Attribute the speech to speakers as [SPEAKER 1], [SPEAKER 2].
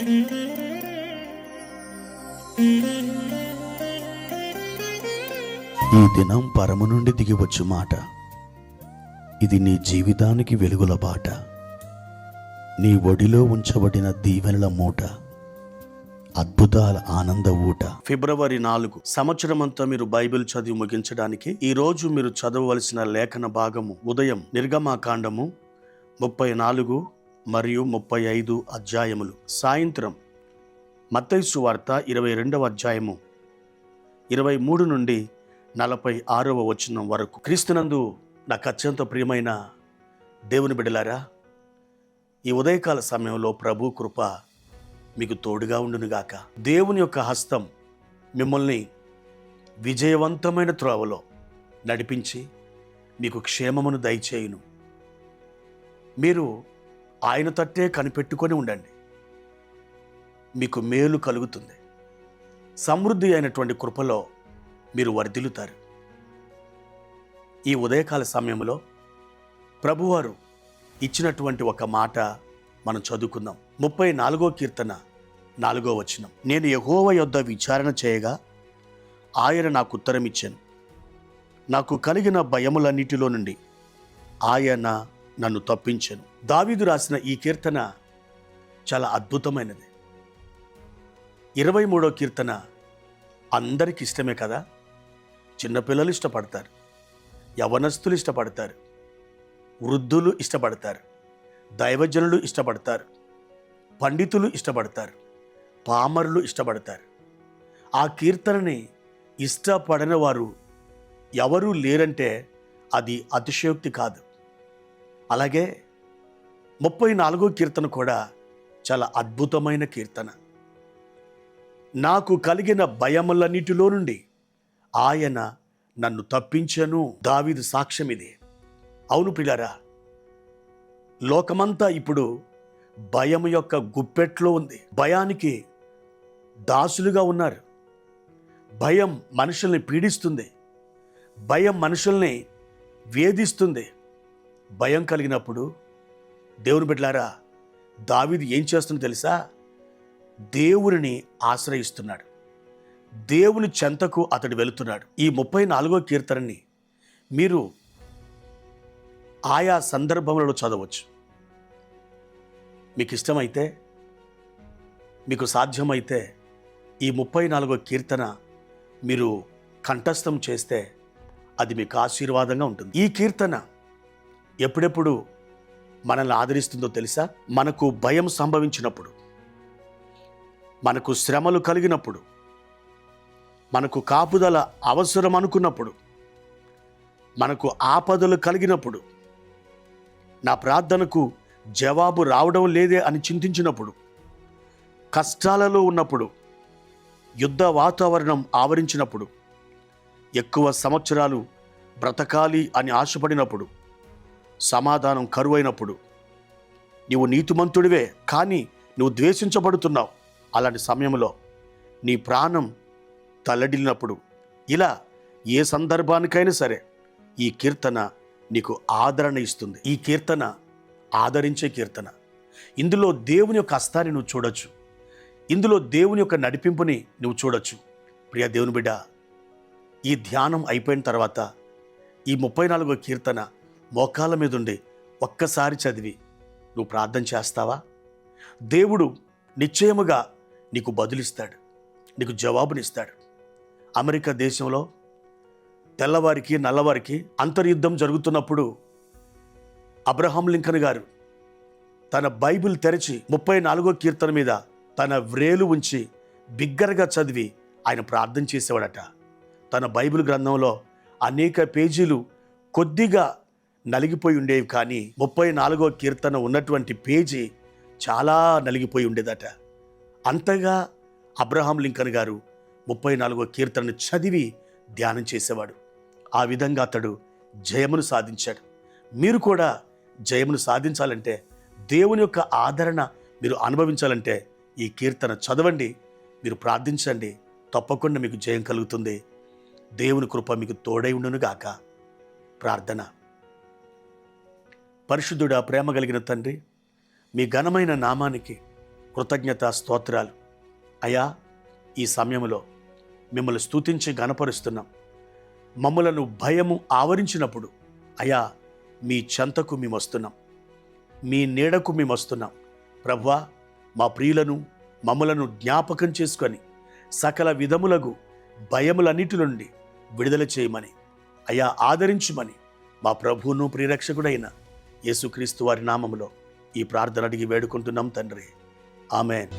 [SPEAKER 1] ఈ దినం పరము నుండి దిగివచ్చు మాట. ఇది నీ జీవితానికి వెలుగుల బాట. నీ ఒడిలో ఉంచబడిన దీవెనల మూట, అద్భుతాల ఆనంద ఊట. ఫిబ్రవరి 4 సంవత్సరమంతా మీరు బైబిల్ చదివి ముగించడానికి ఈ రోజు మీరు చదవవలసిన లేఖన భాగము ఉదయం నిర్గమాకాండము 34 మరియు 35 అధ్యాయములు, సాయంత్రం మత్తయి సువార్త 22వ అధ్యాయము 23 నుండి 46వ వచనం వరకు. క్రీస్తునందు నాకు అత్యంత ప్రియమైన దేవుని బిడ్డలారా, ఈ ఉదయకాల సమయంలో ప్రభు కృప మీకు తోడుగా ఉండునుగాక. దేవుని యొక్క హస్తం మిమ్మల్ని విజయవంతమైన త్రోవలో నడిపించి మీకు క్షేమమును దయచేయును. మీరు ఆయన తట్టే కనిపెట్టుకొని ఉండండి, మీకు మేలు కలుగుతుంది. సమృద్ధి అయినటువంటి కృపలో మీరు వర్ధిల్లుతారు. ఈ ఉదయకాల సమయంలో ప్రభువారు ఇచ్చినటువంటి ఒక మాట మనం చదువుకుందాం. 34వ కీర్తన 4వ వచనం. నేను యెహోవా యొద్ద విచారణ చేయగా ఆయన నాకు ఉత్తరం ఇచ్చాను. నాకు కలిగిన భయములన్నిటిలో నుండి ఆయన నన్ను తప్పించెను. దావీదు రాసిన ఈ కీర్తన చాలా అద్భుతమైనది. 23వ కీర్తన అందరికి ఇష్టమే కదా. చిన్నపిల్లలు ఇష్టపడతారు, యవనస్తులు ఇష్టపడతారు, వృద్ధులు ఇష్టపడతారు, దైవజనులు ఇష్టపడతారు, పండితులు ఇష్టపడతారు, పామరులు ఇష్టపడతారు. ఆ కీర్తనని ఇష్టపడని వారు ఎవరూ లేరంటే అది అతిశయోక్తి కాదు. అలాగే 34వ కీర్తన కూడా చాలా అద్భుతమైన కీర్తన. నాకు కలిగిన భయములన్నిటిలో నుండి ఆయన నన్ను తప్పించెను. దావీదు సాక్ష్యం ఇది. అవును ప్రియులారా, లోకమంతా ఇప్పుడు భయం యొక్క గుప్పెట్లో ఉంది. భయానికి దాసులుగా ఉన్నారు. భయం మనుషుల్ని పీడిస్తుంది, భయం మనుషుల్ని వేధిస్తుంది. భయం కలిగినప్పుడు దేవుని బిడ్డలారా, దావీదు ఏం చేస్తుందో తెలుసా? దేవుని ఆశ్రయిస్తున్నాడు, దేవుని చెంతకు అతడు వెళుతున్నాడు. ఈ 34వ కీర్తనని మీరు ఆయా సందర్భములలో చదవచ్చు. మీకు ఇష్టమైతే, మీకు సాధ్యమైతే ఈ 34వ కీర్తన మీరు కంఠస్థం చేస్తే అది మీకు ఆశీర్వాదంగా ఉంటుంది. ఈ కీర్తన ఎప్పుడెప్పుడు మనల్ని ఆదరిస్తుందో తెలుసా? మనకు భయం సంభవించినప్పుడు, మనకు శ్రమలు కలిగినప్పుడు, మనకు కాపుదల అవసరం అనుకున్నప్పుడు, మనకు ఆపదలు కలిగినప్పుడు, నా ప్రార్థనకు జవాబు రావడం లేదే అని చింతించినప్పుడు, కష్టాలలో ఉన్నప్పుడు, యుద్ధ వాతావరణం ఆవరించినప్పుడు, ఎక్కువ సంవత్సరాలు బ్రతకాలి అని ఆశపడినప్పుడు, సమాధానం కరువైనప్పుడు, నీవు నీతిమంతుడివే కానీ నువ్వు ద్వేషించబడుతున్నావు, అలాంటి సమయంలో నీ ప్రాణం తల్లడిల్లినప్పుడు, ఇలా ఏ సందర్భానికైనా సరే ఈ కీర్తన నీకు ఆదరణ ఇస్తుంది. ఈ కీర్తన ఆదరించే కీర్తన. ఇందులో దేవుని యొక్క హస్తాన్ని నువ్వు చూడొచ్చు, ఇందులో దేవుని యొక్క నడిపింపుని నువ్వు చూడొచ్చు. ప్రియ దేవుని బిడ్డ, ఈ ధ్యానం అయిపోయిన తర్వాత ఈ 34వ కీర్తన మోకాళ్ళ మీద ఉండి ఒక్కసారి చదివి నువ్వు ప్రార్థన చేస్తావా? దేవుడు నిశ్చయముగా నీకు బదులిస్తాడు, నీకు జవాబునిస్తాడు. అమెరికా దేశంలో తెల్లవారికి నల్లవారికి అంతర్యుద్ధం జరుగుతున్నప్పుడు అబ్రహాం లింకన్ గారు తన బైబిల్ తెరిచి 34వ కీర్తన మీద తన వ్రేలు ఉంచి బిగ్గరగా చదివి ఆయన ప్రార్థన చేసేవాడట. తన బైబిల్ గ్రంథంలో అనేక పేజీలు కొద్దిగా నలిగిపోయి ఉండేవి, కానీ 34వ కీర్తన ఉన్నటువంటి పేజీ చాలా నలిగిపోయి ఉండేదట. అంతగా అబ్రహాం లింకన్ గారు 34వ కీర్తనను చదివి ధ్యానం చేసేవాడు. ఆ విధంగా అతడు జయమును సాధించాడు. మీరు కూడా జయమును సాధించాలంటే, దేవుని యొక్క ఆదరణ మీరు అనుభవించాలంటే ఈ కీర్తన చదవండి, మీరు ప్రార్థించండి, తప్పకుండా మీకు జయం కలుగుతుంది. దేవుని కృప మీకు తోడై ఉండును గాక. ప్రార్థన. పరిశుద్ధుడా, ప్రేమ కలిగిన తండ్రి, మీ ఘనమైన నామానికి కృతజ్ఞత స్తోత్రాలు. అయ్యా, ఈ సమయంలో మిమ్మల్ని స్తుతించి గణపరుస్తున్నాం. మమ్మలను భయము ఆవరించినప్పుడు అయ్యా, మీ చెంతకు మేము వస్తున్నాం, మీ నీడకు మేము వస్తున్నాం. ప్రభువా, మా ప్రియులను మమ్మలను జ్ఞాపకం చేసుకొని సకల విధములకు భయములన్నిటి నుండి విడుదల చేయమని అయ్యా ఆదరించుమని మా ప్రభువును ప్రియరక్షకుడైన యేసుక్రీస్తు వారి నామములో ఈ ప్రార్థన అడిగి వేడుకుంటున్నాం తండ్రి. ఆమేన్.